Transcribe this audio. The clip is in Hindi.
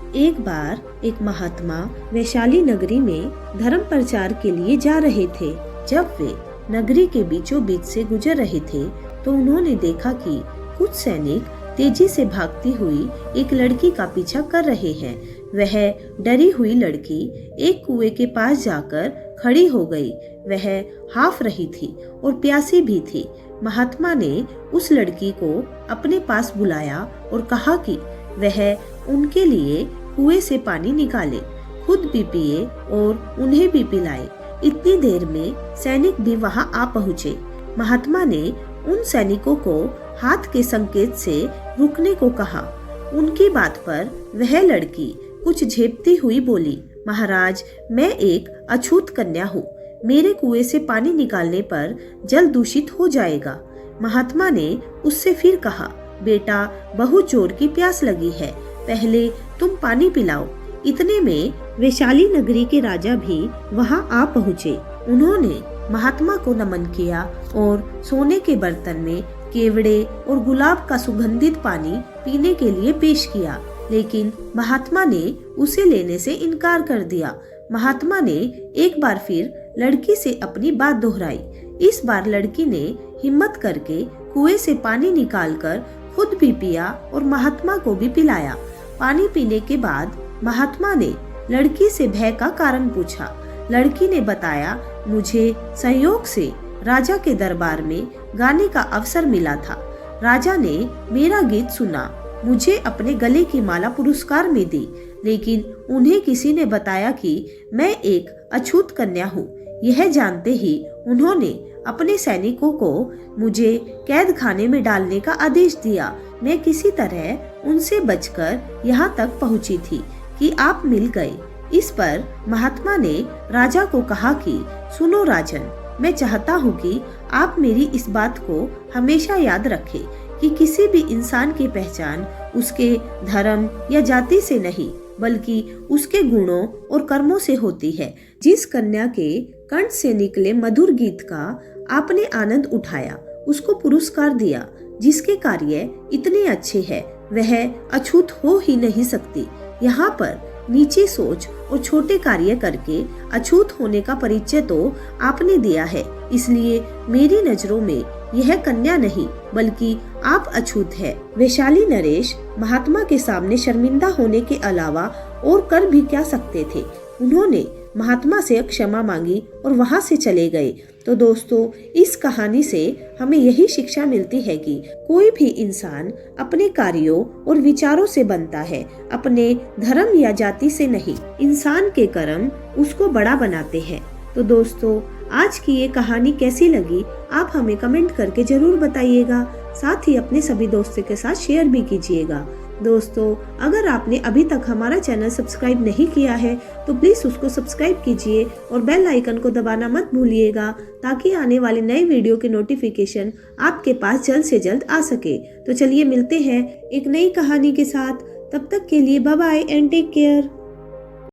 एक बार एक महात्मा वैशाली नगरी में धर्म प्रचार के लिए जा रहे थे। जब वे नगरी के बीचों बीच से गुजर रहे थे तो उन्होंने देखा कि कुछ सैनिक तेजी से भागती हुई एक लड़की का पीछा कर रहे हैं। वह डरी हुई लड़की एक कुएं के पास जाकर खड़ी हो गई। वह हाफ रही थी और प्यासी भी थी। महात्मा ने उस लड़की को अपने पास बुलाया और कहा कि वह उनके लिए कुएं से पानी निकाले, खुद भी पिए और उन्हें भी पिलाए। इतनी देर में सैनिक भी वहां आ पहुँचे। महात्मा ने उन सैनिकों को हाथ के संकेत से रुकने को कहा। उनकी बात पर वह लड़की कुछ झेपती हुई बोली, महाराज, मैं एक अछूत कन्या हूँ। मेरे कुएं से पानी निकालने पर जल दूषित हो जाएगा। महात्मा ने उससे फिर कहा, बेटा, बहुत जोर की प्यास लगी है, पहले तुम पानी पिलाओ। इतने में वैशाली नगरी के राजा भी वहां आ पहुँचे। उन्होंने महात्मा को नमन किया और सोने के बर्तन में केवड़े और गुलाब का सुगंधित पानी पीने के लिए पेश किया, लेकिन महात्मा ने उसे लेने से इनकार कर दिया। महात्मा ने एक बार फिर लड़की से अपनी बात दोहराई। इस बार लड़की ने हिम्मत करके कुएं से पानी निकालकर खुद भी पिया और महात्मा को भी पिलाया। पानी पीने के बाद महात्मा ने लड़की से भय का कारण पूछा। लड़की ने बताया, मुझे संयोग से राजा के दरबार में गाने का अवसर मिला था। राजा ने मेरा गीत सुना, मुझे अपने गले की माला पुरस्कार में दी, लेकिन उन्हें किसी ने बताया कि मैं एक अछूत कन्या हूँ। यह जानते ही उन्होंने अपने सैनिकों को मुझे कैद खाने में डालने का आदेश दिया। मैं किसी तरह उनसे बचकर यहाँ तक पहुँची थी कि आप मिल गए। इस पर महात्मा ने राजा को कहा कि सुनो राजन, मैं चाहता हूँ कि आप मेरी इस बात को हमेशा याद रखें कि किसी भी इंसान की पहचान उसके धर्म या जाति से नहीं, बल्कि उसके गुणों और कर्मों से होती है। जिस कन्या के कंठ से निकले मधुर गीत का आपने आनंद उठाया, उसको पुरस्कार दिया। जिसके कार्य इतने अच्छे हैं, वह अछूत हो ही नहीं सकती। यहाँ पर नीची सोच और छोटे कार्य करके अछूत होने का परिचय तो आपने दिया है, इसलिए मेरी नजरों में यह कन्या नहीं बल्कि आप अछूत है। वैशाली नरेश महात्मा के सामने शर्मिंदा होने के अलावा और कर भी क्या सकते थे। उन्होंने महात्मा से क्षमा मांगी और वहां से चले गए। तो दोस्तों, इस कहानी से हमें यही शिक्षा मिलती है कि कोई भी इंसान अपने कार्यों और विचारों से बनता है, अपने धर्म या जाति से नहीं। इंसान के कर्म उसको बड़ा बनाते हैं। तो दोस्तों, आज की ये कहानी कैसी लगी आप हमें कमेंट करके जरूर बताइएगा। साथ ही अपने सभी दोस्तों के साथ शेयर भी कीजिएगा। दोस्तों, अगर आपने अभी तक हमारा चैनल सब्सक्राइब नहीं किया है तो प्लीज उसको सब्सक्राइब कीजिए और बेल आइकन को दबाना मत भूलिएगा, ताकि आने वाली नई वीडियो की नोटिफिकेशन आपके पास जल्द से जल्द आ सके। तो चलिए मिलते हैं एक नई कहानी के साथ। तब तक के लिए bye bye and take care.